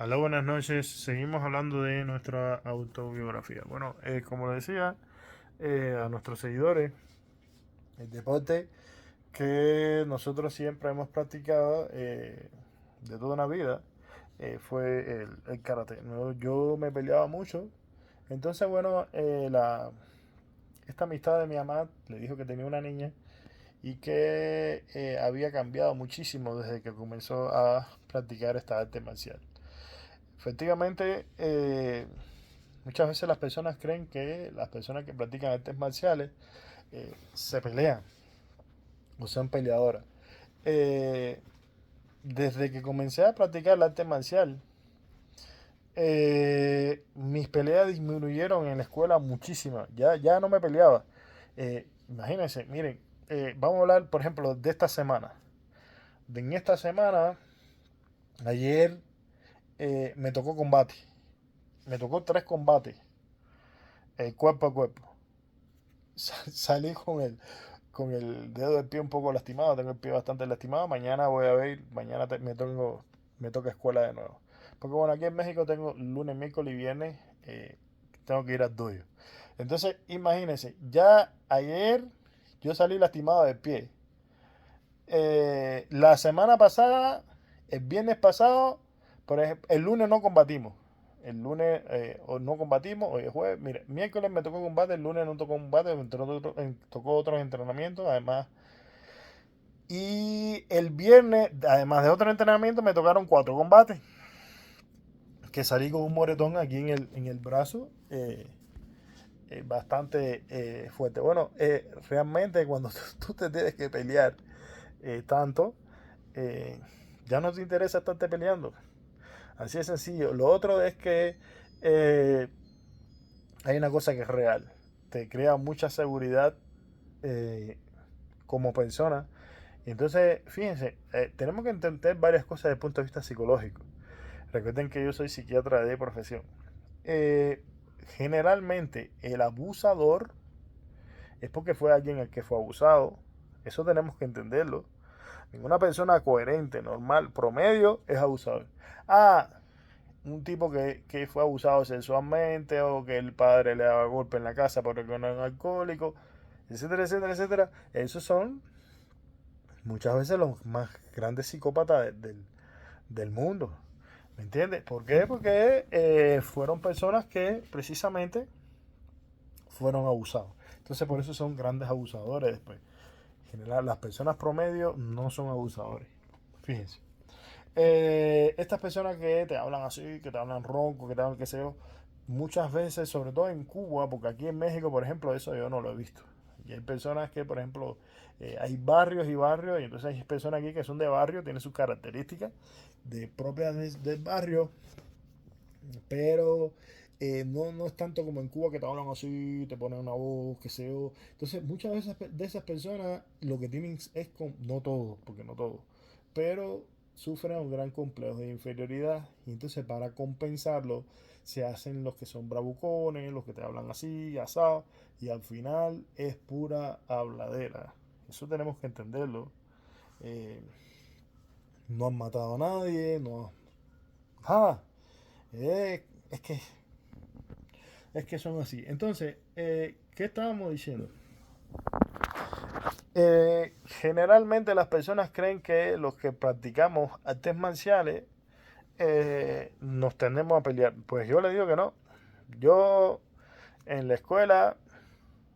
Hola, buenas noches. Seguimos hablando de nuestra autobiografía. Bueno, como le decía a nuestros seguidores, el deporte que nosotros siempre hemos practicado de toda una vida fue el karate. ¿No? Yo me peleaba mucho. Entonces, bueno, esta amistad de mi mamá le dijo que tenía una niña y que había cambiado muchísimo desde que comenzó a practicar esta arte marcial. Efectivamente, muchas veces las personas creen que las personas que practican artes marciales se pelean o son peleadoras. Eh, Desde que comencé a practicar el arte marcial, mis peleas disminuyeron en la escuela muchísimo. Ya no me peleaba. Imagínense, miren, vamos a hablar, por ejemplo, de esta semana. En esta semana, ayer me tocó combate. Me tocó 3 combates, cuerpo a cuerpo. Salí con el dedo del pie un poco lastimado, tengo el pie bastante lastimado. Mañana voy a ver, mañana me toca escuela de nuevo. Porque bueno, aquí en México tengo lunes, miércoles y viernes, tengo que ir al dojo. Entonces, imagínense, ya ayer yo salí lastimado del pie. La semana pasada, el viernes pasado, por ejemplo, el lunes no combatimos. El lunes no combatimos, hoy es jueves. Mira, miércoles me tocó combate, el lunes no tocó combate, tocó otros entrenamientos, además. Y el viernes, además de otro entrenamiento, me tocaron 4 combates. Que salí con un moretón aquí en el brazo, bastante fuerte. Bueno, realmente cuando tú te tienes que pelear tanto, eh, ya no te interesa estarte peleando. Así de sencillo. Lo otro es que eh, hay una cosa que es real. Te crea mucha seguridad eh, como persona. Entonces, fíjense, tenemos que entender varias cosas desde el punto de vista psicológico. Recuerden que yo soy psiquiatra de profesión. Eh, Generalmente el abusador es porque fue alguien el que fue abusado. Eso tenemos que entenderlo. Ninguna persona coherente, normal, promedio es abusador. Ah, un tipo que fue abusado sexualmente o que el padre le daba golpe en la casa porque no era un alcohólico, etcétera, etcétera, etcétera. Esos son muchas veces los más grandes psicópatas del mundo. ¿Me entiendes? ¿Por qué? Porque fueron personas que precisamente fueron abusados. Entonces por eso son grandes abusadores después. En general, las personas promedio no son abusadores. Fíjense. Estas personas que te hablan así, que te hablan ronco, que te hablan qué sé yo, muchas veces, sobre todo en Cuba, porque aquí en México, por ejemplo, eso yo no lo he visto. Y hay personas que, por ejemplo, hay barrios y barrios, y entonces hay personas aquí que son de barrio, tienen sus características propias del barrio, pero no es tanto como en Cuba que te hablan así, te ponen una voz, qué sé yo. Entonces, muchas veces de esas personas lo que tienen es, no todos, porque no todos, pero sufren un gran complejo de inferioridad y entonces para compensarlo se hacen los que son bravucones, los que te hablan así, asado, y al final es pura habladera. Eso tenemos que entenderlo. Eh, no han matado a nadie, no. Ah, es que son así. Entonces, ¿qué estábamos diciendo? Generalmente las personas creen que los que practicamos artes marciales nos tendemos a pelear. Pues yo le digo que no. Yo en la escuela,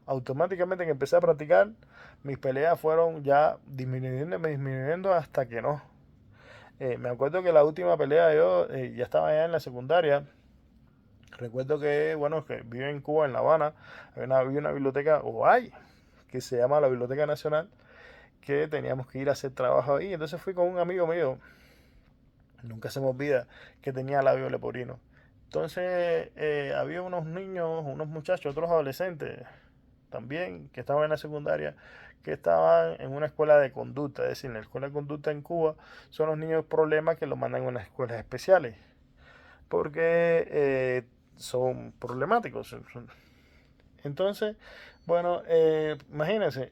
automáticamente que empecé a practicar, mis peleas fueron ya disminuyendo hasta que no. Me acuerdo que la última pelea yo ya estaba ya en la secundaria. Recuerdo que, bueno, que vivo en Cuba, en La Habana, había una biblioteca, o hay, que se llama la Biblioteca Nacional, que teníamos que ir a hacer trabajo ahí. Entonces fui con un amigo mío, nunca se me olvida, que tenía labio leporino. Entonces había unos niños, unos muchachos, otros adolescentes también, que estaban en la secundaria, que estaban en una escuela de conducta. Es decir, en la escuela de conducta en Cuba son los niños problemas que los mandan a unas escuelas especiales, porque son problemáticos. Entonces, bueno, imagínense,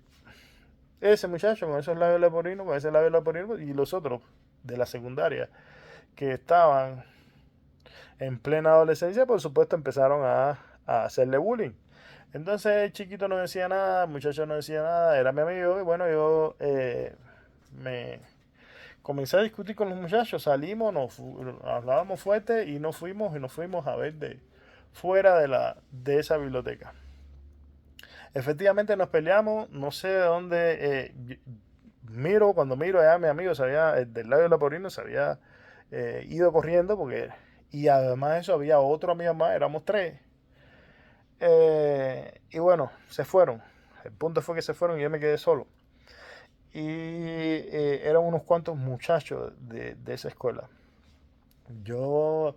ese muchacho con esos labios leporinos, con ese labio leporino y los otros de la secundaria que estaban en plena adolescencia, por supuesto, empezaron a hacerle bullying. Entonces el chiquito no decía nada, el muchacho no decía nada, era mi amigo y bueno, yo me comencé a discutir con los muchachos, salimos, hablábamos fuerte y nos fuimos a ver de fuera de esa biblioteca. Efectivamente nos peleamos, no sé de dónde, cuando miro allá mi amigo del lado de la Porino se había ido corriendo y además de eso había otro amigo más, éramos tres. Y bueno, se fueron. El punto fue que se fueron y yo me quedé solo. Y eran unos cuantos muchachos de esa escuela. Yo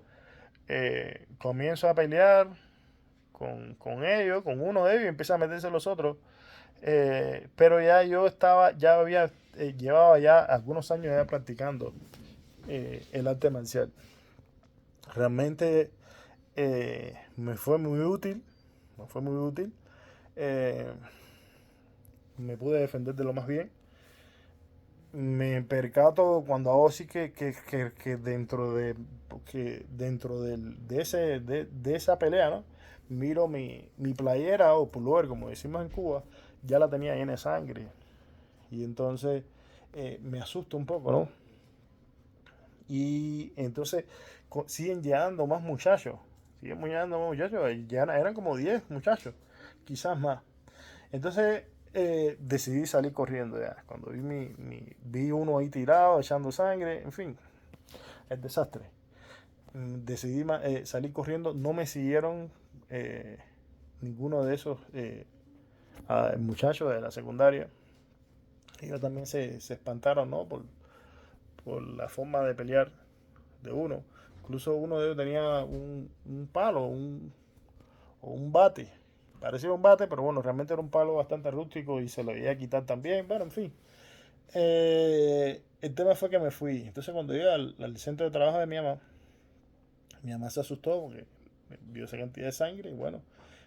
comienzo a pelear con ellos, con uno de ellos, y empiezan a meterse los otros. Pero ya yo llevaba ya algunos años ya practicando el arte marcial. Realmente me fue muy útil, me fue muy útil. Eh, Me pude defender de lo más bien. Me percato cuando hago así que de esa pelea, ¿no? Miro mi playera o pullover, como decimos en Cuba, ya la tenía llena de sangre. Y entonces me asusta un poco, ¿no? Y entonces siguen llegando más muchachos. Siguen llegando más muchachos. Ya eran como 10 muchachos, quizás más. Entonces decidí salir corriendo ya. Cuando vi uno ahí tirado, echando sangre, en fin, el desastre. Decidí salir corriendo. No me siguieron ninguno de esos muchachos de la secundaria. Ellos también se espantaron, ¿no? Por la forma de pelear de uno. Incluso uno de ellos tenía un palo, o un bate. Parecía un bate, pero bueno, realmente era un palo bastante rústico y se lo iba a quitar también. Bueno, en fin. El tema fue que me fui. Entonces cuando llegué al centro de trabajo de mi mamá se asustó porque vio esa cantidad de sangre y bueno,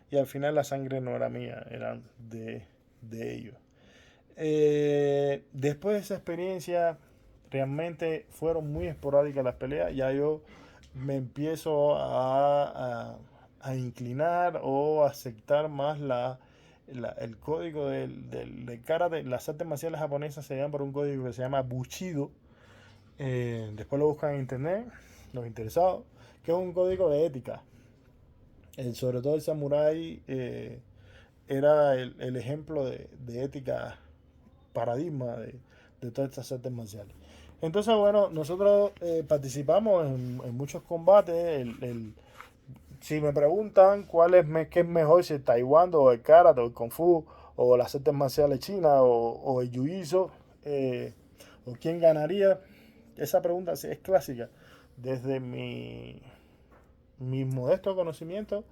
y al final la sangre no era mía, era de ellos. Después de esa experiencia, realmente fueron muy esporádicas las peleas. Ya yo me empiezo a inclinar o a aceptar más el código del karate. Las artes marciales japonesas se llaman por un código que se llama Bushido. Después lo buscan en internet, los interesados, que es un código de ética. Sobre todo el samurái era el ejemplo de ética paradigma de todas estas artes marciales. Entonces, bueno, nosotros participamos en muchos combates. Si me preguntan qué es mejor, si el taekwondo o el karate o el kung fu o las artes marciales chinas o el jiu-jitsu, o quién ganaría, esa pregunta sí es clásica. Desde mi modesto conocimiento,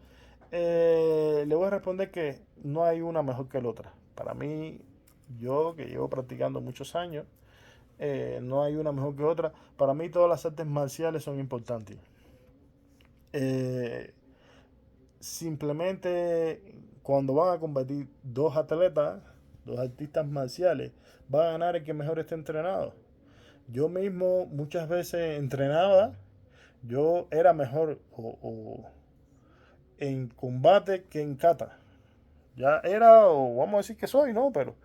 le voy a responder que no hay una mejor que la otra. Para mí, yo que llevo practicando muchos años, no hay una mejor que otra. Para mí todas las artes marciales son importantes. Eh, Simplemente cuando van a combatir dos atletas, dos artistas marciales, va a ganar el que mejor esté entrenado. Yo mismo muchas veces entrenaba, yo era mejor en combate que en kata. Ya era, o vamos a decir que soy, ¿no? Pero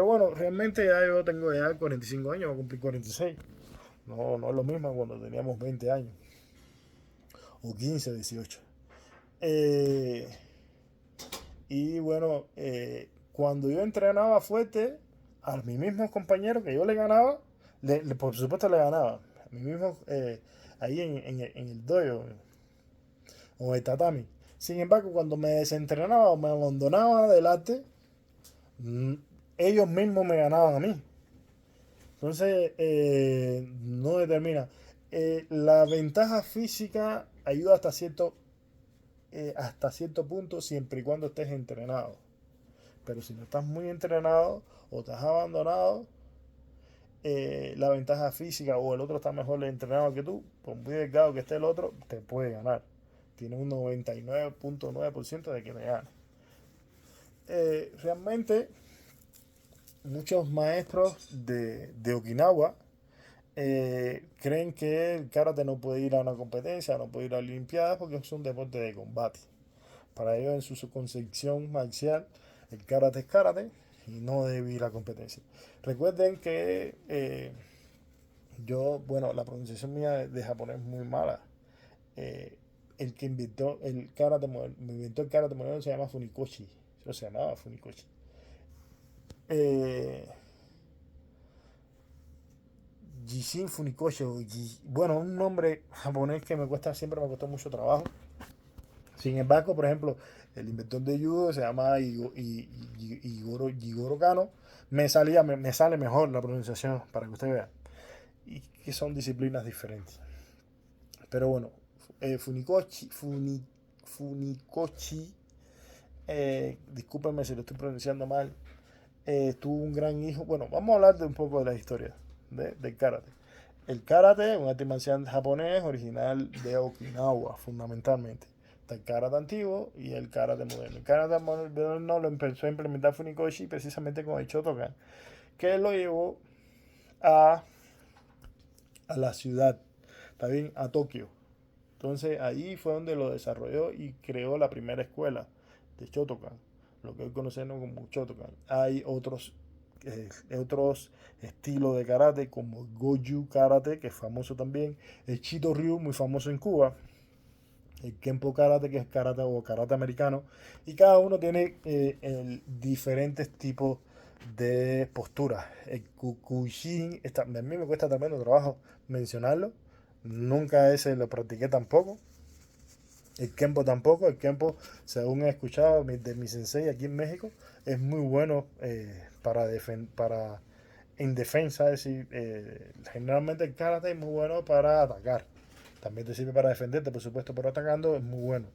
bueno, realmente ya yo tengo ya 45 años, voy a cumplir 46. No, no es lo mismo cuando teníamos 20 años, o 15, 18. Eh, y bueno, cuando yo entrenaba fuerte, a mis mismos compañeros que yo le ganaba, por supuesto le ganaba. A mis mismos, ahí en el dojo, o el tatami. Sin embargo, cuando me desentrenaba o me abandonaba del arte, mm, ellos mismos me ganaban a mí. Entonces, no determina. La ventaja física ayuda hasta cierto punto siempre y cuando estés entrenado. Pero si no estás muy entrenado o te has abandonado, la ventaja física o el otro está mejor entrenado que tú, por muy delgado que esté el otro, te puede ganar. Tiene un 99.9% de que te gane. Realmente, muchos maestros de Okinawa creen que el karate no puede ir a una competencia, no puede ir a Olimpiadas porque es un deporte de combate. Para ellos, en su concepción marcial, el karate es karate y no debe ir a competencia. Recuerden que bueno, la pronunciación mía de japonés es muy mala. Eh, el que inventó el karate moderno se llama Funikoshi. Eso se llamaba Funikoshi. Eh, Jishin Funikoshi. Bueno, un nombre japonés que siempre me cuesta mucho trabajo. Sin embargo, por ejemplo, el inventor de judo se llama Jigoro Kano. Me sale mejor la pronunciación para que usted vea. Y que son disciplinas diferentes. Pero bueno, Funikoshi, discúlpenme si lo estoy pronunciando mal, tuvo un gran hijo. Bueno, vamos a hablar de un poco de la historia del karate. El karate es un arte marcial japonés original de Okinawa, fundamentalmente. Está el karate antiguo y el karate moderno. El karate moderno lo empezó a implementar Funikoshi precisamente con el Shotokan, que lo llevó a, a la ciudad, ¿está bien? A Tokio. Entonces ahí fue donde lo desarrolló y creó la primera escuela de Shotokan, lo que hoy conocemos como Shotokan. Hay otros estilos de karate como Goju Karate, que es famoso también, el Chito Ryu, muy famoso en Cuba, el Kenpo Karate, que es karate o karate americano, y cada uno tiene diferentes tipos de posturas. El Kukushin, a mí me cuesta también el trabajo mencionarlo, nunca ese lo practiqué tampoco. El Kenpo tampoco. El Kenpo, según he escuchado de mi sensei aquí en México, es muy bueno para en defensa. Es decir, generalmente el karate es muy bueno para atacar. También te sirve para defenderte, por supuesto, pero atacando es muy bueno.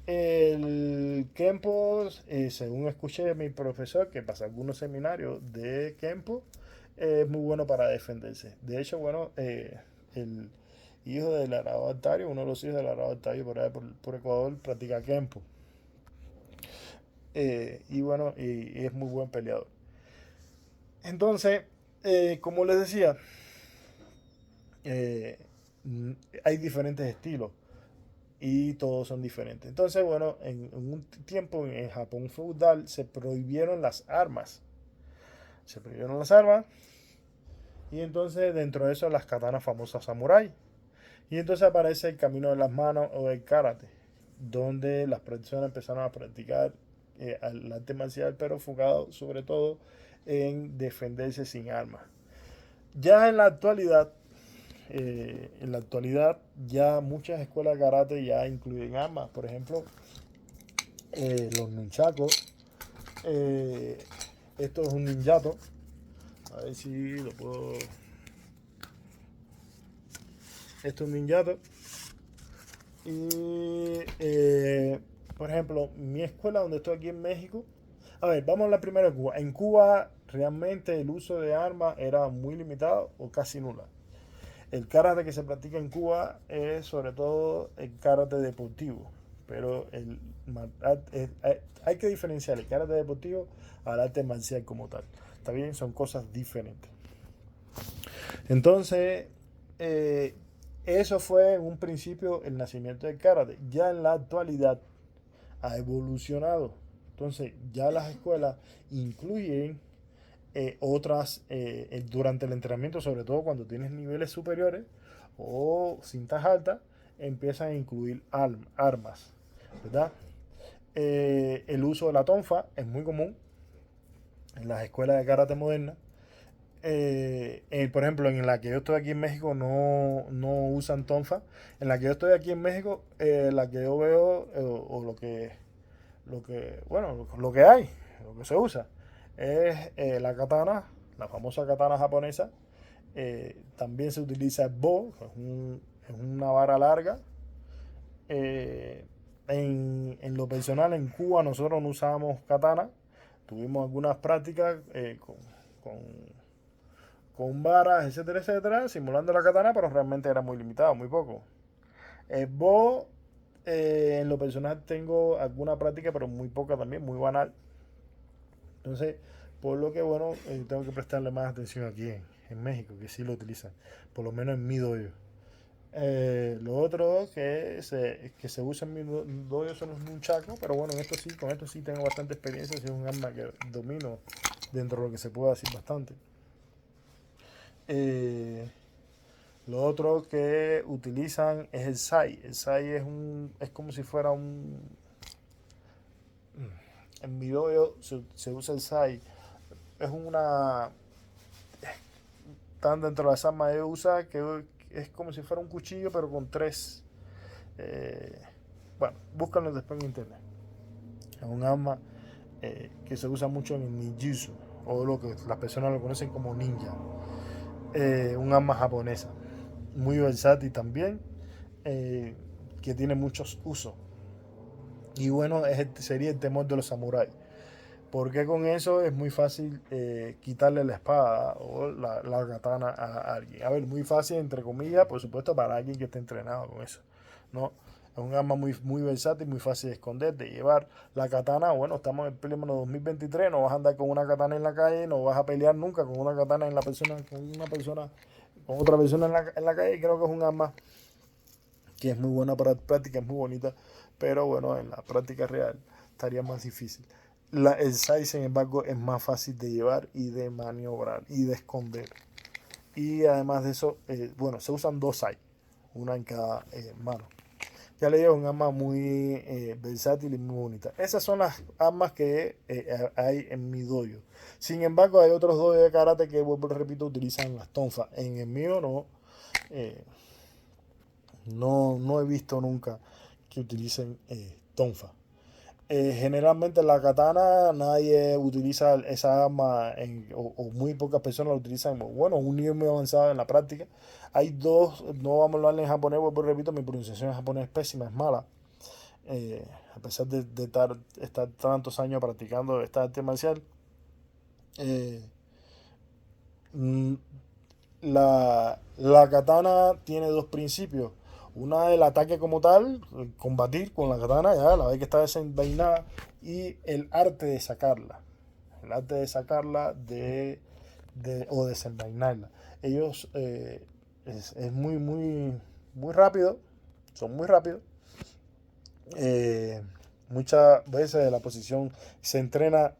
El Kenpo, según escuché de mi profesor, que pasa algunos seminarios de Kenpo, es muy bueno para defenderse. De hecho, bueno, el hijo del Arao Altario, uno de los hijos del Arao Altario por ahí por Ecuador, practica Kenpo. Y bueno, y es muy buen peleador. Entonces, como les decía, eh, hay diferentes estilos y todos son diferentes. Entonces, bueno, en un tiempo en Japón feudal se prohibieron las armas. Se prohibieron las armas y entonces dentro de eso las katanas famosas samurai. Y entonces aparece el camino de las manos o el karate, donde las personas empezaron a practicar el arte marcial, pero enfocado sobre todo en defenderse sin armas. Ya en la actualidad ya muchas escuelas de karate ya incluyen armas. Por ejemplo, los nunchakus. Esto es un ninjato. A ver si lo puedo. Esto es un ninjato. Y, por ejemplo, mi escuela donde estoy aquí en México. A ver, vamos a hablar primero de Cuba. En Cuba realmente el uso de armas era muy limitado o casi nula. El karate que se practica en Cuba es sobre todo el karate deportivo. Pero hay que diferenciar el karate deportivo al arte marcial como tal. Está bien, son cosas diferentes. Entonces, eso fue en un principio el nacimiento del karate. Ya en la actualidad ha evolucionado. Entonces, ya las escuelas incluyen otras durante el entrenamiento, sobre todo cuando tienes niveles superiores o cintas altas, empiezan a incluir armas, ¿verdad? El uso de la tonfa es muy común en las escuelas de karate modernas. Por ejemplo, en la que yo estoy aquí en México no usan tonfa. En la que yo estoy aquí en México, la que yo veo, o bueno, lo que hay, lo que se usa, es la katana, la famosa katana japonesa. También se utiliza el bo, que es una vara larga. En lo personal, en Cuba nosotros no usábamos katana. Tuvimos algunas prácticas con con varas, etcétera, etcétera, simulando la katana, pero realmente era muy limitado, muy poco. Bo, en lo personal tengo alguna práctica, pero muy poca también, muy banal. Entonces, por lo que bueno, tengo que prestarle más atención aquí en México, que sí lo utilizan, por lo menos en mi dojo. Lo otro que se usa en mi dojo son los nunchakus, pero bueno, con esto sí tengo bastante experiencia, es un arma que domino dentro de lo que se puede decir bastante. Eh, lo otro que utilizan es el sai. El sai es como si fuera un... En mi dojo se usa el sai. Es una... Tan dentro de las armas que usa que es como si fuera un cuchillo, pero con tres... Eh, bueno, búscalo después en internet. Es un arma que se usa mucho en el ninjutsu, o lo que las personas lo conocen como ninja. Un arma japonesa. Muy versátil también, que tiene muchos usos. Y bueno, sería el temor de los samuráis. Porque con eso es muy fácil quitarle la espada o la katana a alguien. A ver, muy fácil entre comillas, por supuesto, para alguien que esté entrenado con eso. ¿No? Es un arma muy versátil, muy fácil de esconder, de llevar. La katana, bueno, estamos en pleno 2023, no vas a andar con una katana en la calle, no vas a pelear nunca con una katana con otra persona en la calle. Creo que es un arma que es muy buena para práctica, es muy bonita, pero bueno, en la práctica real estaría más difícil. El SAI, sin embargo, es más fácil de llevar y de maniobrar y de esconder. Y además de eso, bueno, se usan dos SAI, una en cada mano. Ya le digo, un arma muy versátil y muy bonita. Esas son las armas que hay en mi dojo. Sin embargo, hay otros dojos de karate que, vuelvo repito, utilizan las tonfas. En el mío no. Eh, no he visto nunca que utilicen tonfa. Generalmente la katana nadie utiliza esa arma o muy pocas personas la utilizan. Bueno, un nivel muy avanzado en la práctica. Hay dos, no vamos a hablar en japonés, porque repito, mi pronunciación en japonés es pésima, es mala. A pesar de estar tantos años practicando esta arte marcial. Eh, mm, la katana tiene dos principios. Una, el ataque como tal, combatir con la katana, ya la vez que está desenvainada, y el arte de sacarla. El arte de sacarla o desenvainarla. Ellos es muy rápido, son muy rápidos. Eh, Muchas veces la posición se entrena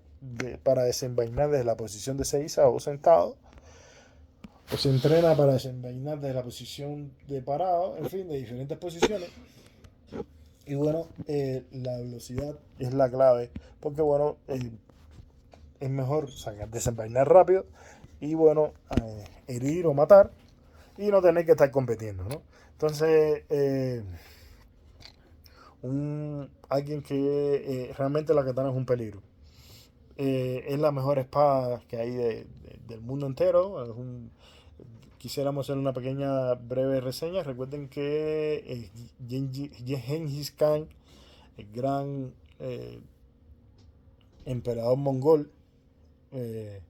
para desenvainar desde la posición de seiza o sentado, o se entrena para desenvainar desde la posición de parado, en fin, de diferentes posiciones. Y bueno, la velocidad es la clave, porque bueno, es mejor desenvainar rápido y bueno, herir o matar y no tener que estar compitiendo, ¿no? Entonces, alguien que realmente la katana es un peligro. Es la mejor espada que hay del mundo entero. Quisiéramos hacer una pequeña breve reseña. Recuerden que Genghis Khan, el gran emperador mongol, eh,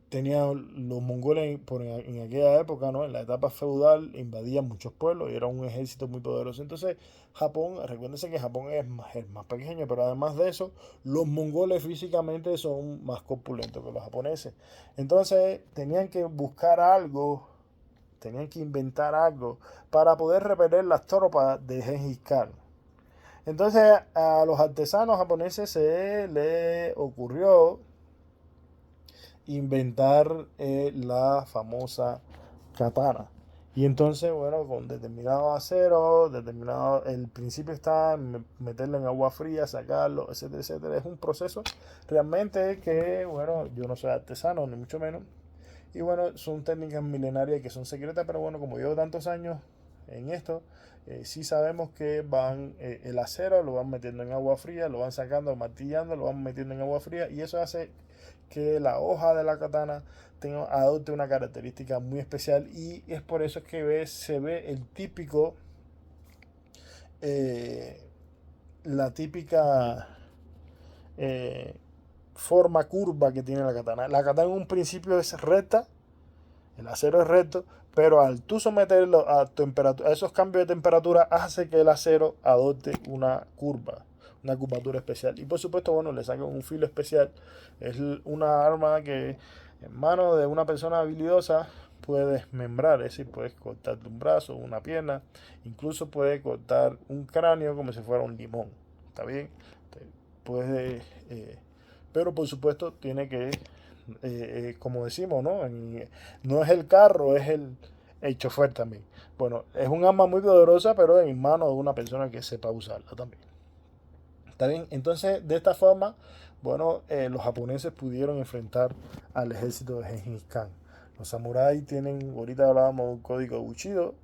tenía los mongoles en aquella época, ¿no? En la etapa feudal, invadían muchos pueblos y era un ejército muy poderoso. Entonces, Japón, recuérdense que Japón es más pequeño, pero además de eso, los mongoles físicamente son más corpulentos que los japoneses. Entonces, tenían que buscar algo, tenían que inventar algo para poder repeler las tropas de Genghis Khan. Entonces, a los artesanos japoneses se les ocurrió inventar la famosa katana. Y entonces, bueno, con determinado acero, el principio está en meterlo en agua fría, sacarlo, etcétera, etcétera. Es un proceso realmente que, bueno, yo no soy artesano, ni mucho menos. Y bueno, son técnicas milenarias que son secretas, pero bueno, como llevo tantos años en esto, sí sabemos que el acero lo van metiendo en agua fría, lo van sacando, martillando, lo van metiendo en agua fría, y eso hace que la hoja de la katana adopte una característica muy especial, y es por eso que se ve el típico, eh, la típica eh, forma curva que tiene la katana. La katana en un principio es recta, el acero es recto, pero al tú someterlo a esos cambios de temperatura, hace que el acero adopte una curvatura especial. Y por supuesto, bueno, le sacan un filo especial. Es una arma que En mano de una persona habilidosa puedes membrar, es decir, puedes cortarte un brazo, una pierna, incluso puedes cortar un cráneo como si fuera un limón. ¿Está bien? Puedes, pero por supuesto tiene que, como decimos, ¿no? No es el carro, es el chofer también. Bueno, es un arma muy poderosa, pero en manos de una persona que sepa usarla también. ¿Está bien? Entonces, de esta forma, bueno, los japoneses pudieron enfrentar al ejército de Gengis Khan. Los samuráis tienen, ahorita hablábamos de un código de Bushido,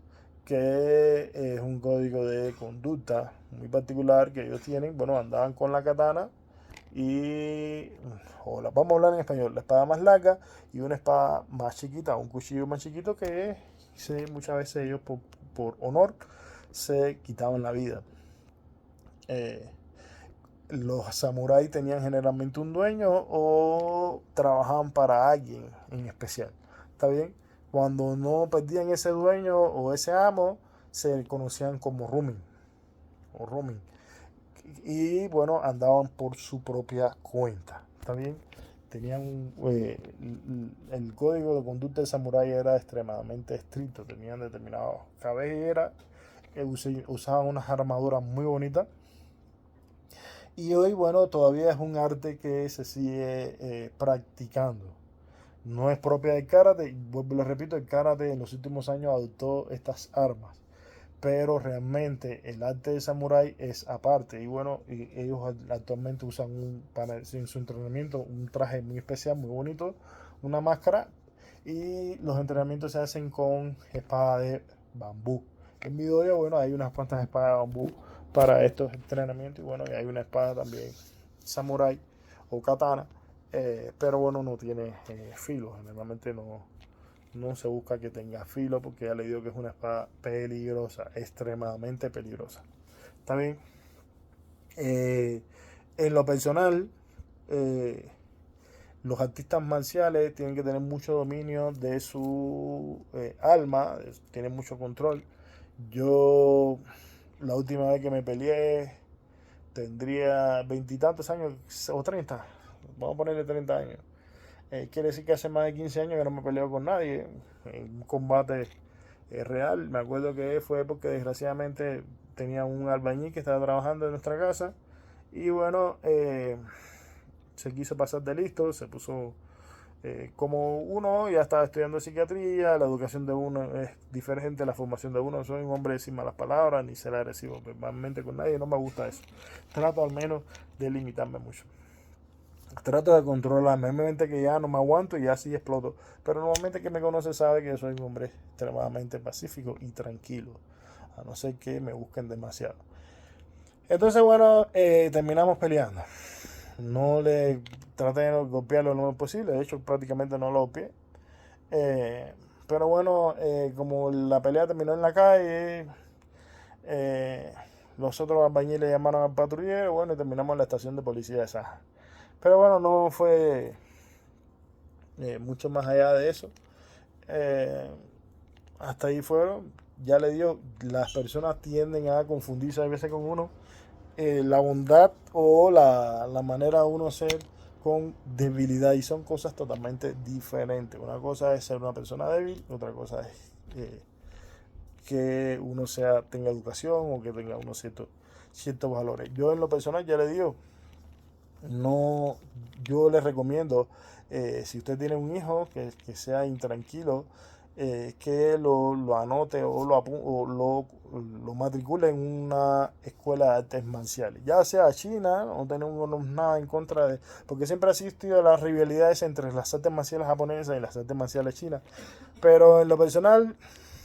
que es un código de conducta muy particular que ellos tienen. Bueno, andaban con la katana y, vamos a hablar en español, la espada más larga y una espada más chiquita, un cuchillo más chiquito que muchas veces ellos por honor se quitaban la vida. Eh, los samuráis tenían generalmente un dueño o trabajaban para alguien en especial. ¿Está bien? Cuando no perdían ese dueño o ese amo, se conocían como Rumin o Rumin. Y bueno, andaban por su propia cuenta. ¿Está bien? Tenían el código de conducta del samurái era extremadamente estricto. Tenían determinadas cabelleras, usaban unas armaduras muy bonitas. Y hoy, bueno, todavía es un arte que se sigue practicando. No es propia del karate, vuelvo y lo repito, el karate en los últimos años adoptó estas armas. Pero realmente el arte de samurái es aparte. Y bueno, ellos actualmente usan en su entrenamiento un traje muy especial, muy bonito, una máscara. Y los entrenamientos se hacen con espada de bambú. En mi dojo, bueno, hay unas cuantas espadas de bambú para estos entrenamientos. Y bueno, y hay una espada también samurai o katana. Pero bueno, no tiene filo. Generalmente no se busca que tenga filo porque ya le digo que es una espada peligrosa, extremadamente peligrosa. ¿Está bien? En lo personal, los artistas marciales tienen que tener mucho dominio de su alma, tienen mucho control. Yo, la última vez que me peleé, tendría veintitantos años o 30, vamos a ponerle 30 años. Quiere decir que hace más de 15 años que no me peleo con nadie en un combate real. Me acuerdo que fue porque desgraciadamente tenía un albañil que estaba trabajando en nuestra casa y bueno, se quiso pasar de listo, se puso como uno ya estaba estudiando psiquiatría, la educación de uno es diferente, la formación de uno. Soy un hombre sin malas palabras ni ser agresivo verbalmente con nadie, no me gusta eso. Trato al menos de limitarme mucho. Trato de controlarme, obviamente que ya no me aguanto y ya sí exploto. Pero normalmente que me conoce sabe que yo soy un hombre extremadamente pacífico y tranquilo. A no ser que me busquen demasiado. Entonces, bueno, terminamos peleando. No le traté de golpearlo lo más posible. De hecho, prácticamente no lo golpeé. Eh, pero bueno, como la pelea terminó en la calle, eh, los otros albañiles llamaron al patrullero. Bueno, y terminamos en la estación de policía de Saja. Pero bueno, no fue mucho más allá de eso. Eh, hasta ahí fueron. Ya le digo, las personas tienden a confundirse a veces con uno. La bondad o la manera de uno ser con debilidad. Y son cosas totalmente diferentes. Una cosa es ser una persona débil, otra cosa es que uno tenga educación o que tenga unos ciertos valores. Yo en lo personal ya le digo, no, yo les recomiendo, si usted tiene un hijo que sea intranquilo, que lo anote lo matricule en una escuela de artes marciales, ya sea China. No tenemos nada en contra de, porque siempre ha existido las rivalidades entre las artes marciales japonesas y las artes marciales chinas, pero en lo personal,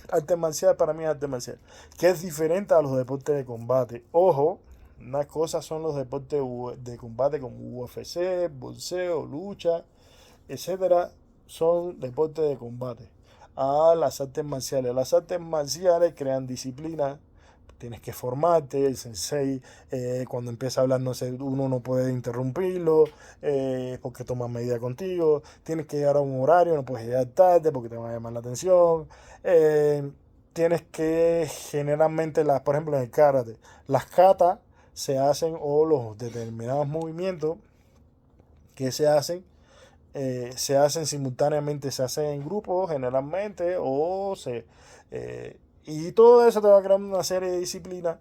arte marcial para mí es arte marcial, que es diferente a los deportes de combate. Ojo, unas cosas son los deportes de combate como UFC, boxeo, lucha, etcétera. Son deportes de combate. A las artes marciales. Las artes marciales crean disciplina. Tienes que formarte, el sensei cuando empieza a hablar, no sé, uno no puede interrumpirlo porque toma medidas contigo, tienes que llegar a un horario, no puedes llegar tarde porque te va a llamar la atención, eh, tienes que generalmente, por ejemplo en el karate, las katas se hacen o los determinados movimientos que se hacen se hacen simultáneamente, se hacen en grupos generalmente, y todo eso te va creando una serie de disciplinas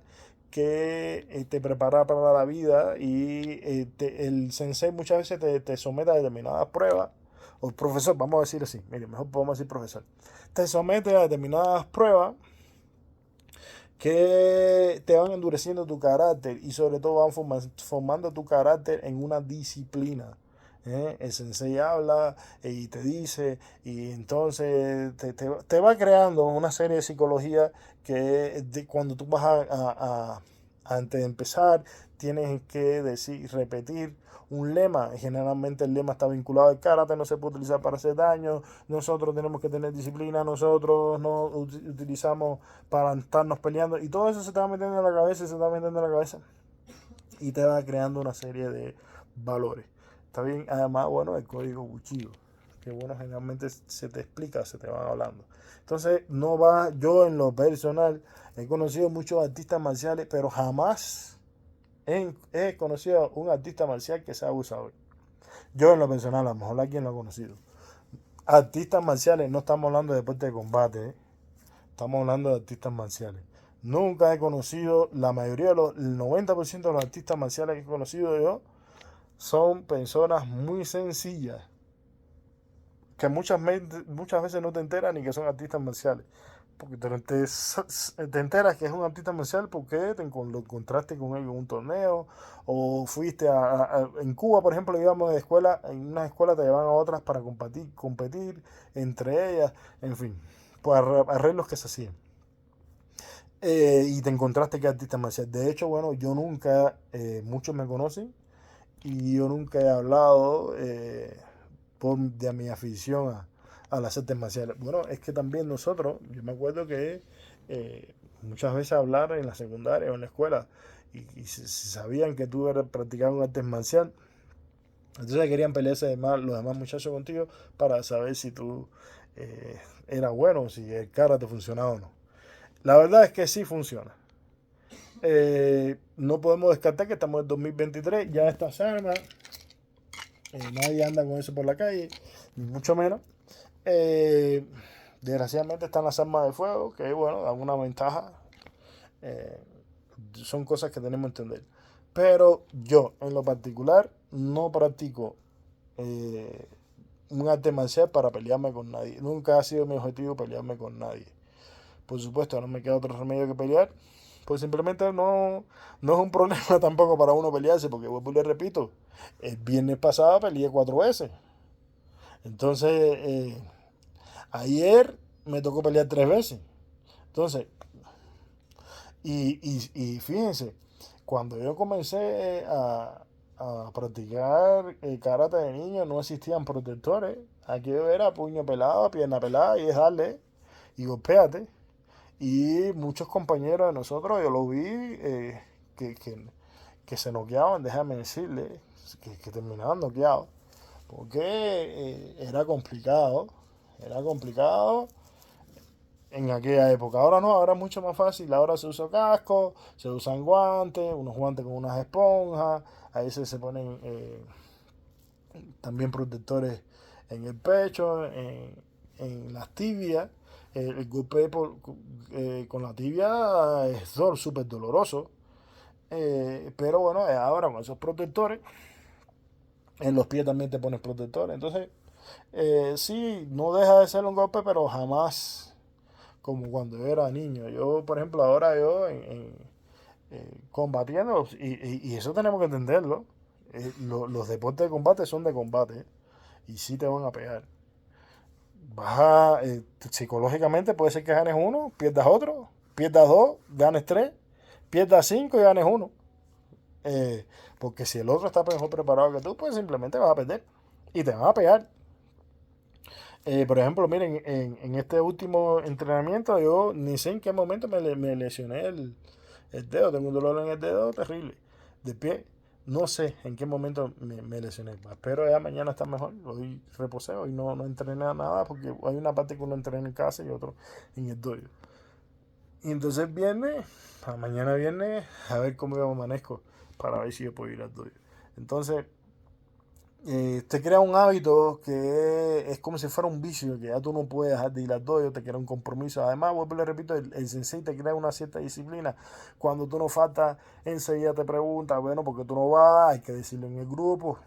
que te prepara para la vida y el sensei muchas veces te somete a determinadas pruebas, o profesor, vamos a decir así, mire, mejor podemos decir profesor, te somete a determinadas pruebas que te van endureciendo tu carácter y sobre todo van formando tu carácter en una disciplina. El sensei habla y te dice, y entonces te va creando una serie de psicología que cuando tú vas antes de empezar, tienes que decir, repetir un lema. Generalmente el lema está vinculado al karate, no se puede utilizar para hacer daño, nosotros tenemos que tener disciplina, nosotros no utilizamos para estarnos peleando, y todo eso se te va metiendo en la cabeza y se te va metiendo en la cabeza y te va creando una serie de valores. Está bien, además, bueno, el código Bushido, que bueno, generalmente se te explica, se te van hablando. Entonces, no va, yo en lo personal he conocido muchos artistas marciales, pero jamás he conocido un artista marcial que sea abusador. Yo en lo personal, a lo mejor alguien lo ha conocido. Artistas marciales, no estamos hablando de deporte de combate, ¿eh? Estamos hablando de artistas marciales. Nunca he conocido, la mayoría el 90% de los artistas marciales que he conocido yo son personas muy sencillas, que muchas veces no te enteras ni que son artistas marciales. Porque te enteras que es un artista marcial porque lo encontraste con él en un torneo, o fuiste en Cuba, por ejemplo, íbamos de escuela, en una escuela te llevan a otras para competir entre ellas, en fin, pues arreglos que se hacían. Y te encontraste que artista marcial. De hecho, bueno, yo nunca, muchos me conocen y yo nunca he hablado de mi afición a las artes marciales. Bueno, es que también nosotros, yo me acuerdo que muchas veces hablar en la secundaria o en la escuela, y si sabían que tú eras practicando un arte marcial, entonces querían pelearse los demás muchachos contigo para saber si tú eras bueno, si el karate funcionaba o no. La verdad es que sí funciona. No podemos descartar que estamos en 2023, ya estas armas, nadie anda con eso por la calle, ni mucho menos. Eh, Desgraciadamente están las armas de fuego, que bueno, dan una ventaja. Eh, Son cosas que tenemos que entender. Pero yo, en lo particular, no practico eh, un arte marcial para pelearme con nadie. Nunca ha sido mi objetivo pelearme con nadie. Por supuesto, no me queda otro remedio que pelear. Pues simplemente no es un problema tampoco para uno pelearse, porque vuelvo y le repito, el viernes pasado peleé 4 veces. Entonces, ayer me tocó pelear 3 veces. Entonces, y fíjense, cuando yo comencé a practicar el karate de niño, no existían protectores. Aquello era puño pelado, pierna pelada y es darle y golpéate. Y muchos compañeros de nosotros, yo lo vi, que, que, que se noqueaban, déjame decirle, que terminaban noqueados. Porque era complicado en aquella época. Ahora no, ahora es mucho más fácil. Ahora se usa casco, se usan guantes, unos guantes con unas esponjas, a veces se ponen también protectores en el pecho, en las tibias. El golpe con la tibia es súper doloroso. Pero bueno, ahora con esos protectores, en los pies también te pones protectores. Entonces, sí, no deja de ser un golpe, pero jamás como cuando yo era niño. Yo, por ejemplo, ahora yo combatiendo, y eso tenemos que entenderlo. Los deportes de combate son de combate, y sí te van a pegar. Psicológicamente puede ser que ganes uno, pierdas otro, pierdas dos, ganes tres, pierdas cinco y ganes uno. Porque si el otro está mejor preparado que tú, pues simplemente vas a perder y te van a pegar. Por ejemplo, miren, en este último entrenamiento yo ni sé en qué momento me lesioné el dedo, tengo un dolor en el dedo terrible, de pie. No sé en qué momento me lesioné. Espero ya mañana estar mejor. Hoy reposé, hoy no entrené nada porque hay una parte que uno entrena en casa y otro en el dojo. Y entonces viernes, para mañana viernes, a ver cómo yo amanezco para ver si yo puedo ir al dojo. Entonces, te crea un hábito que es como si fuera un vicio, que ya tú no puedes dejar de ir al dojo, te crea un compromiso. Además, vuelvo y le repito, el sensei te crea una cierta disciplina. Cuando tú no faltas, enseguida te pregunta, bueno, ¿por qué tú no vas? Hay que decirlo en el grupo.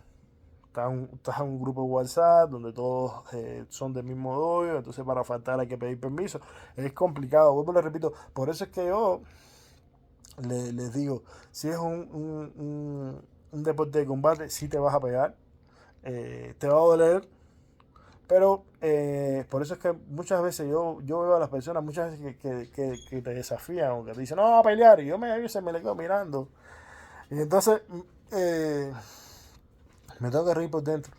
Estás en un grupo de WhatsApp donde todos son del mismo dojo, entonces para faltar hay que pedir permiso. Es complicado, vuelvo y le repito. Por eso es que yo les digo, si es un deporte de combate, sí te vas a pegar, te va a doler, pero por eso es que muchas veces yo veo a las personas, muchas veces que te desafían o que te dicen, no, va a pelear, y me le quedo mirando. Y entonces eh, me tengo que reír por dentro.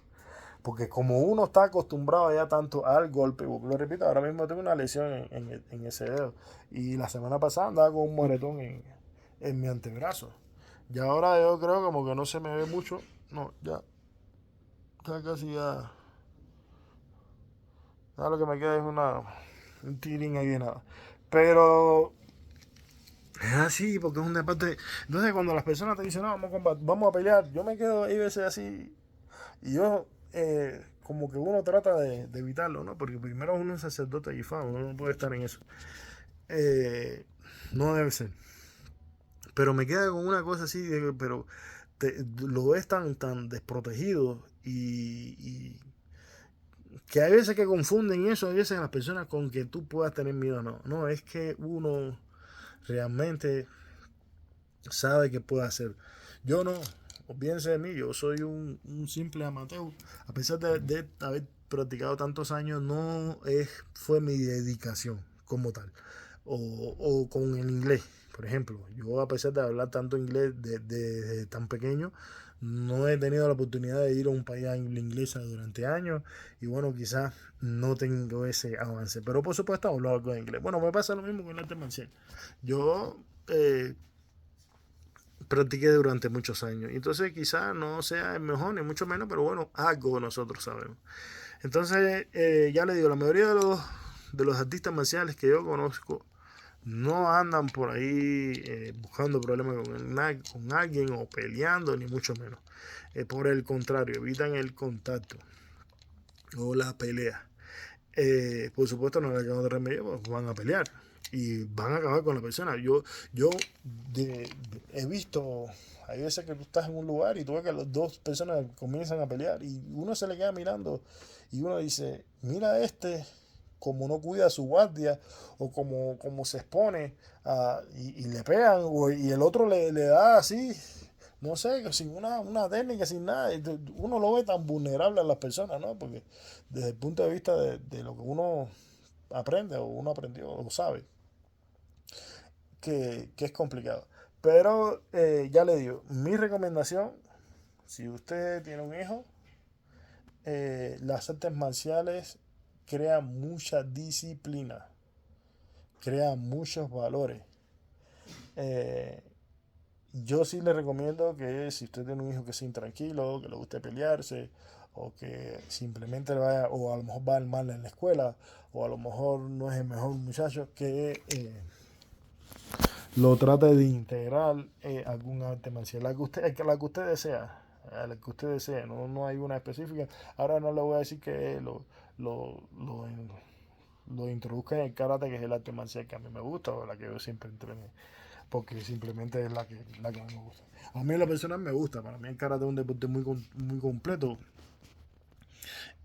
Porque como uno está acostumbrado ya tanto al golpe, lo repito, ahora mismo tengo una lesión en ese dedo. Y la semana pasada andaba con un moretón en mi antebrazo. Y ahora yo creo como que no se me ve mucho. No, ya casi ya. Ya lo que me queda es un tirín ahí de nada. Pero es así, porque es un deporte. Entonces, cuando las personas te dicen, no, vamos a pelear, yo me quedo ahí a veces así. Y yo, como que uno trata de evitarlo, ¿no? Porque primero uno es sacerdote y fa, uno no puede estar en eso. Eh, no debe ser. Pero me queda con una cosa así, pero lo ves tan desprotegido y que hay veces que confunden eso, hay veces las personas con que tú puedas tener miedo. No, no, es que uno realmente sabe que puede hacer. Yo no, olvídense de mí, yo soy un simple amateur. A pesar de haber practicado tantos años, no fue mi dedicación como tal. O con el inglés, por ejemplo. Yo a pesar de hablar tanto inglés desde tan pequeño, no he tenido la oportunidad de ir a un país de habla inglesa durante años y bueno, quizás no tengo ese avance. Pero por supuesto hablo algo de inglés. Bueno, me pasa lo mismo con el arte marcial. Yo practiqué durante muchos años. Entonces quizás no sea el mejor ni mucho menos, pero bueno, algo nosotros sabemos. Entonces, ya le digo, la mayoría de los artistas marciales que yo conozco no andan por ahí buscando problemas con alguien o peleando, ni mucho menos. Por el contrario, evitan el contacto o la pelea. Por supuesto, no le queda otro remedio, pues van a pelear y van a acabar con la persona. Yo he visto, hay veces que tú estás en un lugar y tú ves que las dos personas comienzan a pelear y uno se le queda mirando y uno dice, mira como no cuida su guardia o como se expone y le pegan y el otro le da así, no sé, sin una técnica, sin nada. Uno lo ve tan vulnerable a las personas, ¿no? Porque desde el punto de vista de lo que uno aprende o uno aprendió o sabe, que es complicado. Pero ya le digo, mi recomendación, si usted tiene un hijo, las artes marciales crean mucha disciplina, crean muchos valores. Eh, yo sí le recomiendo que si usted tiene un hijo que sea intranquilo, que le guste pelearse, o que simplemente vaya, o a lo mejor va mal en la escuela, o a lo mejor no es el mejor muchacho, que lo trate de integrar algún arte marcial, la que usted desea, a la que usted desee, no hay una específica. Ahora no le voy a decir que lo, lo, lo introduzca en el karate, que es el arte marcial que a mí me gusta, o la que yo siempre entrené, porque simplemente es la que a mí me gusta. A mí la persona me gusta, para mí el karate es un deporte muy completo,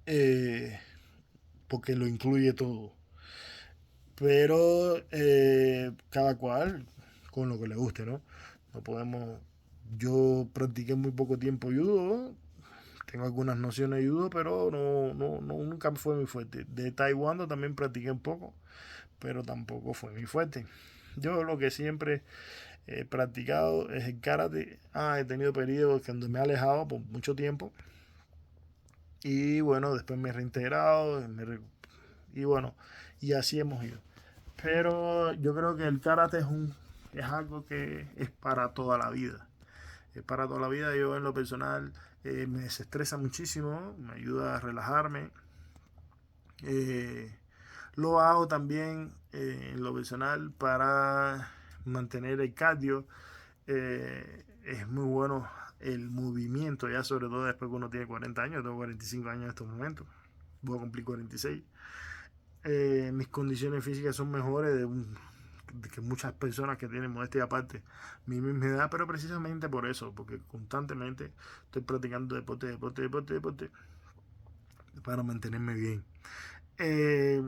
eh, porque lo incluye todo. Pero cada cual con lo que le guste, ¿no? No podemos. Yo practiqué muy poco tiempo judo, tengo algunas nociones de judo, pero nunca fue muy fuerte. De taekwondo también practiqué un poco, pero tampoco fue muy fuerte. Yo lo que siempre he practicado es el karate. He tenido periodos donde me he alejado por mucho tiempo. Y bueno, después me he reintegrado. Y bueno, y así hemos ido. Pero yo creo que el karate es algo que es para toda la vida. Es para toda la vida. Yo en lo personal me desestresa muchísimo, me ayuda a relajarme. Eh, lo hago también en lo personal para mantener el cardio. Es muy bueno el movimiento, ya sobre todo después que uno tiene 40 años. Yo tengo 45 años en estos momentos, voy a cumplir 46. Mis condiciones físicas son mejores de que muchas personas que tienen, modestia aparte, mi misma edad, pero precisamente por eso, porque constantemente estoy practicando deporte para mantenerme bien. Eh,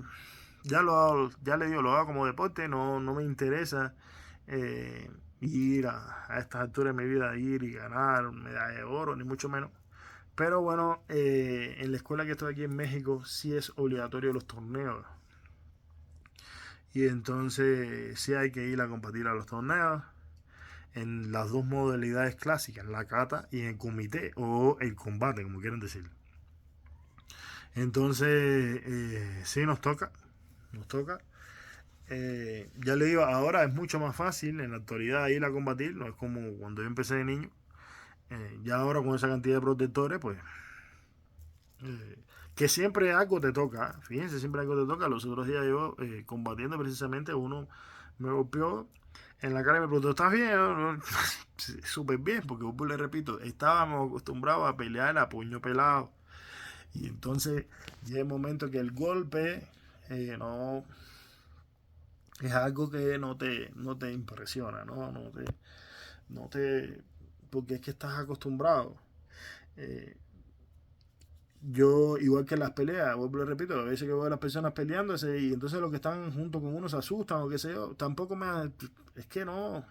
ya le digo, lo hago como deporte, no me interesa ir a estas alturas de mi vida, ir y ganar medalla de oro, ni mucho menos. Pero bueno, en la escuela que estoy aquí en México sí es obligatorio los torneos. Y entonces sí hay que ir a competir a los torneos en las dos modalidades clásicas, la kata y el comité o el combate, como quieran decir. Entonces, sí nos toca. Ya le digo, ahora es mucho más fácil en la actualidad ir a combatir, no es como cuando yo empecé de niño. Ya ahora con esa cantidad de protectores, pues, eh, que siempre algo te toca, fíjense, siempre algo te toca. Los otros días yo combatiendo precisamente, uno me golpeó en la cara y me preguntó, ¿estás bien? Súper bien, porque pues, le repito, estábamos acostumbrados a pelear a puño pelado. Y entonces llega el momento que el golpe no es algo que no te impresiona, no te, porque es que estás acostumbrado. Eh, yo, igual que en las peleas, vuelvo y repito, a veces que veo a las personas peleándose y entonces los que están junto con uno se asustan o qué sé yo, tampoco es que no,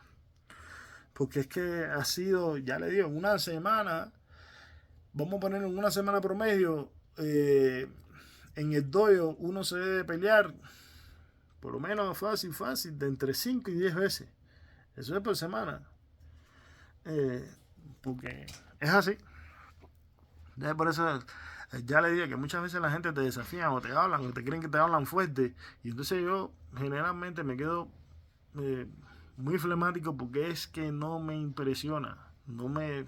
porque es que ha sido, ya le digo, una semana, vamos a poner en una semana promedio, en el dojo uno se debe pelear, por lo menos fácil, de entre 5 y 10 veces. Eso es por semana. Eh, porque es así. Por eso ya le dije que muchas veces la gente te desafía o te hablan o te creen que te hablan fuerte. Y entonces yo generalmente me quedo eh, muy flemático porque es que no me impresiona. Me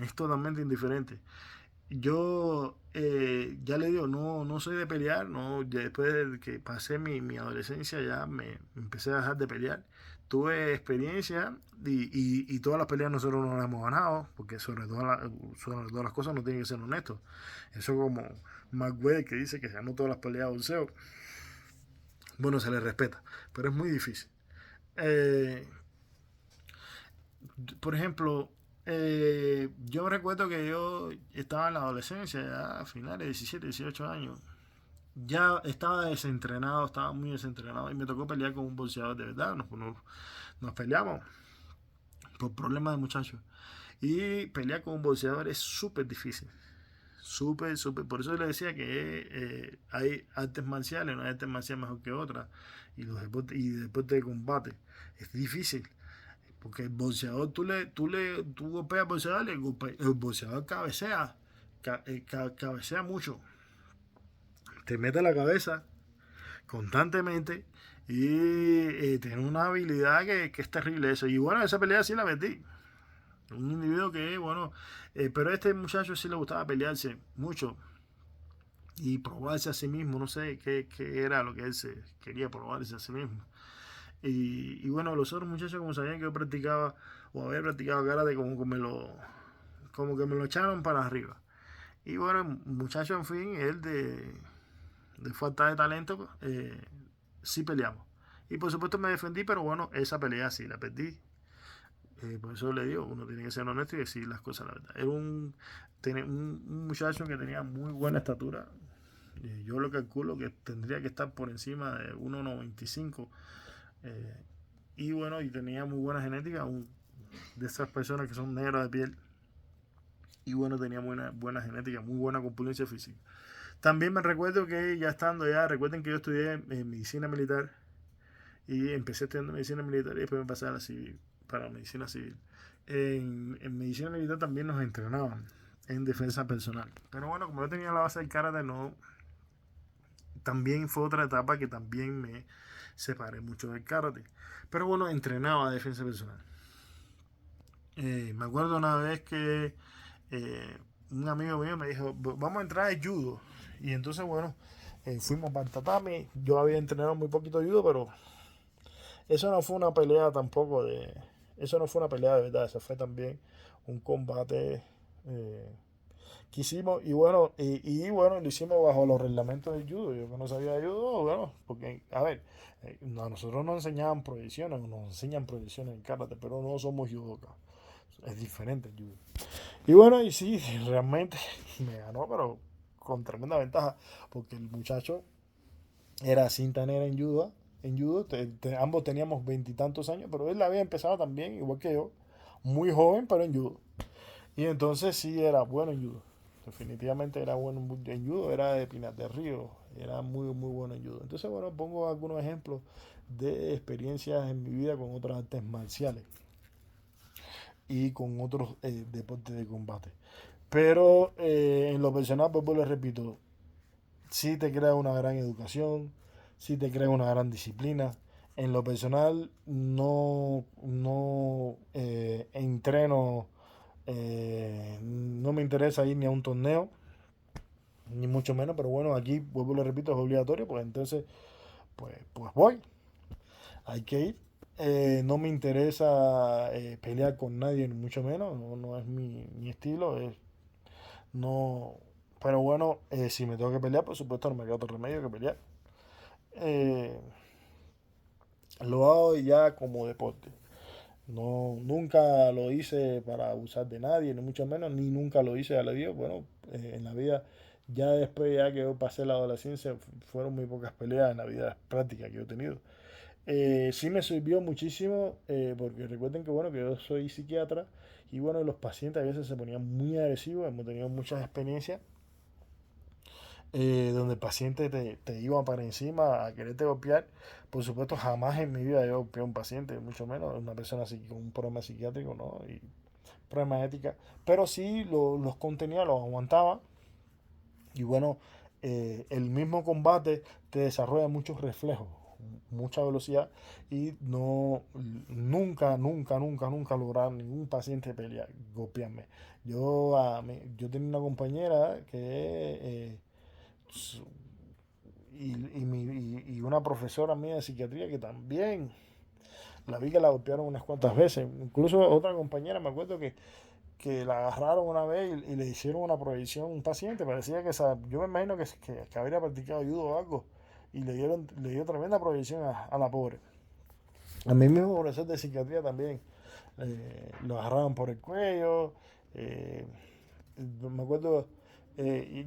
es totalmente indiferente. Yo ya le digo, no soy de pelear, no, después de que pasé mi adolescencia ya me empecé a dejar de pelear. Tuve experiencia y todas las peleas nosotros no las hemos ganado, porque sobre todas las cosas no tiene que ser honesto. Eso como McWade que dice que ganó todas las peleas de boxeo, bueno, se le respeta, pero es muy difícil. Eh, por ejemplo, yo recuerdo que yo estaba en la adolescencia, ya a finales de 17, 18 años. Ya estaba desentrenado, estaba muy desentrenado y me tocó pelear con un boxeador de verdad. Nos peleamos por problemas de muchachos. Y pelear con un boxeador es súper difícil. Súper. Por eso le decía que hay artes marciales, no hay artes marciales mejor que otras. Y deporte de combate. Es difícil. Porque el boxeador, tú golpeas al boxeador y el boxeador cabecea, cabecea mucho. Te mete la cabeza constantemente y tiene una habilidad que es terrible eso. Y bueno, esa pelea sí la metí. Un individuo que, bueno, pero a este muchacho sí le gustaba pelearse mucho y probarse a sí mismo. No sé qué era lo que él se quería probarse a sí mismo. Y bueno, los otros muchachos, como sabían que yo practicaba o había practicado karate, como que me lo echaron para arriba. Y bueno, muchacho, en fin, él de falta de talento, sí peleamos. Y por supuesto me defendí, pero bueno, esa pelea sí la perdí. Por eso le digo, uno tiene que ser honesto y decir las cosas la verdad. Era un muchacho que tenía muy buena estatura. Yo lo calculo que tendría que estar por encima de 1,95. Eh, y bueno, y tenía muy buena genética, de esas personas que son negras de piel. Y bueno, tenía buena genética, muy buena corpulencia física. También me recuerdo que ya estando allá, recuerden que yo estudié en medicina militar y empecé estudiando medicina militar y después me pasé a la civil, para la medicina civil. En medicina militar también nos entrenaban en defensa personal. Pero bueno, como yo tenía la base del karate, no, también fue otra etapa que también me separé mucho del karate. Pero bueno, entrenaba defensa personal. Me acuerdo una vez que un amigo mío me dijo, vamos a entrar al judo. Y entonces, bueno, fuimos para el tatami. Yo había entrenado muy poquito judo, pero eso no fue una pelea tampoco de... Eso no fue una pelea de verdad, eso fue también un combate que hicimos. Y bueno, lo hicimos bajo los reglamentos del judo. Yo que no sabía de judo, bueno, porque, a ver, a nosotros nos enseñaban prohibiciones, nos enseñan prohibiciones en karate, pero no somos judokas. Es diferente el judo. Y bueno, y sí, realmente me ganó, pero con tremenda ventaja, porque el muchacho era cinta negra en judo, ambos teníamos veintitantos años, pero él había empezado también, igual que yo, muy joven, pero en judo. Y entonces sí era bueno en judo. Definitivamente era bueno en judo, era de Pinar del Río, era muy, muy bueno en judo. Entonces, bueno, pongo algunos ejemplos de experiencias en mi vida con otras artes marciales y con otros deportes de combate. Pero en lo personal, pues les repito, sí te crea una gran educación, sí te crea una gran disciplina. En lo personal, no entreno, no me interesa ir ni a un torneo, ni mucho menos, pero bueno, aquí, vuelvo y le repito, es obligatorio, pues entonces, pues voy, hay que ir. No me interesa pelear con nadie, ni mucho menos, no es mi estilo, no, pero bueno, si me tengo que pelear, por supuesto no me queda otro remedio que pelear. Eh, lo hago ya como deporte. No, nunca lo hice para abusar de nadie, ni mucho menos, ni nunca lo hice a la vida. Bueno, en la vida, ya después, ya que yo pasé la adolescencia, fueron muy pocas peleas en la vida práctica que yo he tenido. Sí me sirvió muchísimo, porque recuerden que, bueno, que yo soy psiquiatra y bueno, los pacientes a veces se ponían muy agresivos, hemos tenido muchas experiencias donde el paciente te iba para encima a quererte golpear. Por supuesto, jamás en mi vida yo golpeé a un paciente, mucho menos una persona así con un problema psiquiátrico, ¿no? Y problema ética. Pero sí los contenía, los aguantaba. Y bueno, el mismo combate te desarrolla muchos reflejos, mucha velocidad y no, nunca lograr ningún paciente pelear, golpearme. Yo tenía una compañera que y una profesora mía de psiquiatría que también la vi que la golpearon unas cuantas veces. Incluso otra compañera, me acuerdo que la agarraron una vez y le hicieron una prohibición a un paciente. Parecía que yo me imagino que habría practicado judo o algo. Y le dio tremenda prohibición a la pobre. A mí mismo, profesor de psiquiatría también, lo agarraron por el cuello. eh, Me acuerdo,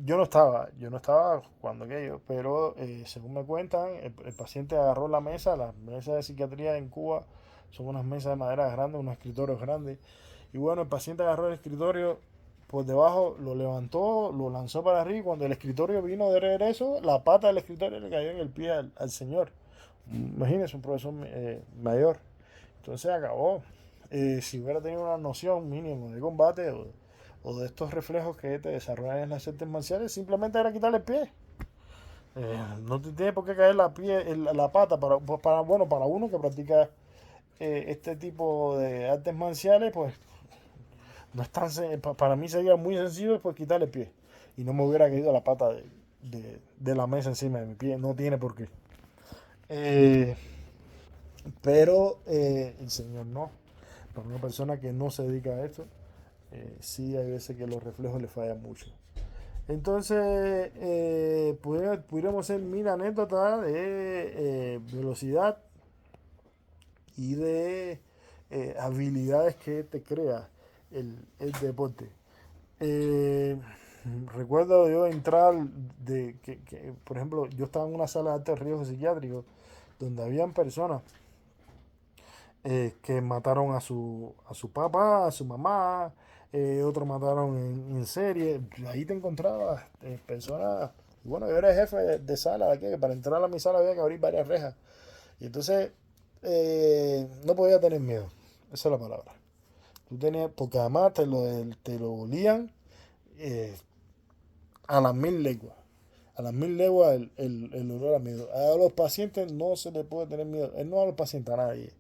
yo no estaba cuando aquello, pero según me cuentan, el paciente agarró la mesa, las mesas de psiquiatría en Cuba son unas mesas de madera grandes, unos escritorios grandes, y bueno, el paciente agarró el escritorio por debajo, lo levantó, lo lanzó para arriba, y cuando el escritorio vino de regreso, la pata del escritorio le cayó en el pie al señor. Imagínese un profesor mayor. Entonces acabó. Si hubiera tenido una noción mínima de combate o de estos reflejos que te desarrollan en las artes marciales, simplemente era quitarle el pie. No te tiene por qué caer la pata bueno, para uno que practica este tipo de artes marciales, pues no es para mí sería muy sencillo pues quitarle el pie y no me hubiera caído la pata de la mesa encima de mi pie, no tiene por qué. Eh, pero el señor no. Para una persona que no se dedica a esto, sí hay veces que los reflejos le fallan mucho. Entonces, pudiéramos hacer mil anécdotas de velocidad y de habilidades que te crea el deporte. Eh, Recuerdo yo entrar por ejemplo, yo estaba en una sala de alto riesgo psiquiátrico donde habían personas que mataron a su papá, a su mamá, otros mataron en serie. Ahí te encontrabas personas. Y bueno, yo era el jefe de sala de aquí, que para entrar a mi sala había que abrir varias rejas. Y entonces no podía tener miedo. Esa es la palabra. Tú tenías, porque además te lo olían eh, a las mil leguas. A las mil leguas el olor a miedo. A los pacientes no se les puede tener miedo. No a los pacientes, a nadie.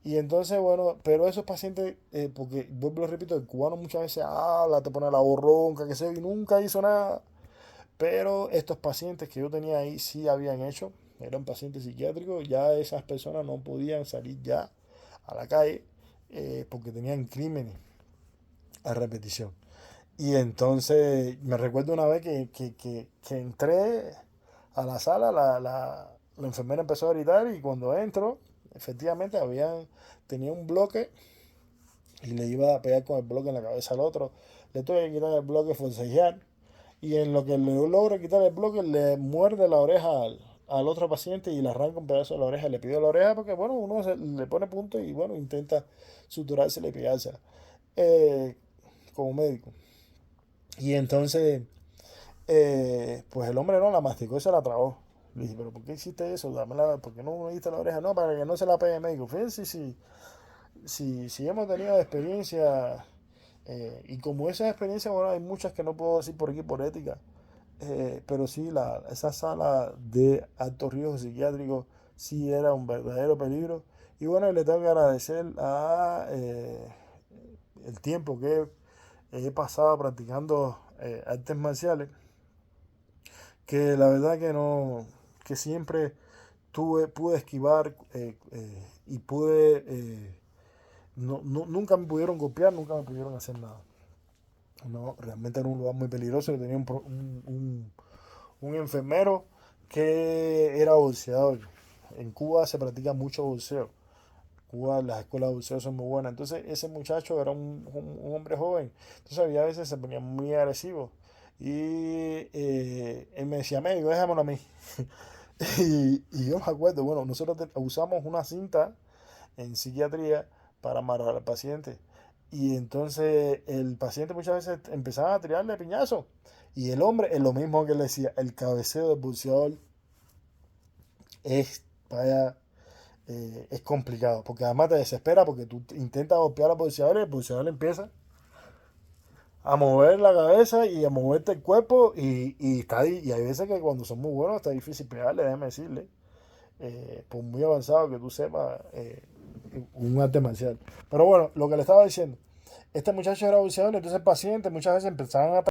Y entonces, bueno, pero esos pacientes, porque vuelvo y lo repito, el cubano muchas veces habla, te pone la voz ronca, que sé, y nunca hizo nada. Pero estos pacientes que yo tenía ahí sí habían hecho. eran pacientes psiquiátricos, ya esas personas no podían salir ya a la calle porque tenían crímenes a repetición. Y entonces me recuerdo una vez que entré a la sala, la enfermera empezó a gritar y cuando entro, efectivamente tenía un bloque y le iba a pegar con el bloque en la cabeza al otro. Le tuve que quitar el bloque, forcejear y en lo que le logra quitar el bloque le muerde la oreja al otro paciente y le arranca un pedazo de la oreja. Le pidió la oreja porque, bueno, le pone punto y, bueno, intenta suturarse y pillarse como médico. Y entonces, pues el hombre no la masticó y se la tragó. Le dije, pero ¿por qué hiciste eso? ¿Por qué no me diste la oreja? No, para que no se la pegue el médico. Fíjense si hemos tenido experiencia, y como esas experiencias, bueno, hay muchas que no puedo decir por aquí por ética, pero sí, esa sala de alto riesgo psiquiátrico sí era un verdadero peligro. Y bueno, le tengo que agradecer el tiempo que he pasado practicando artes marciales, que la verdad que no, que siempre pude esquivar y nunca me pudieron golpear, nunca me pudieron hacer nada. No, realmente era un lugar muy peligroso. Yo tenía un enfermero que era boxeador. En Cuba se practica mucho boxeo. Cuba, las escuelas de boxeo son muy buenas. Entonces ese muchacho era un hombre joven. Entonces había veces se ponía muy agresivo. Y él me decía, médico, déjamelo a mí. Y yo me acuerdo, bueno, nosotros usamos una cinta en psiquiatría para amarrar al paciente. Y entonces el paciente muchas veces empezaba a tirarle piñazo. Y el hombre, es lo mismo que le decía, el cabeceo del boxeador es, vaya, es complicado. Porque además te desespera porque tú intentas golpear al boxeador y el boxeador empieza a mover la cabeza y a moverte el cuerpo. Y hay veces que cuando son muy buenos está difícil pegarle, déjame decirle. Por muy avanzado que tú sepas un arte marcial. Pero bueno, lo que le estaba diciendo, este muchacho era boxeador, entonces el paciente muchas veces empezaban a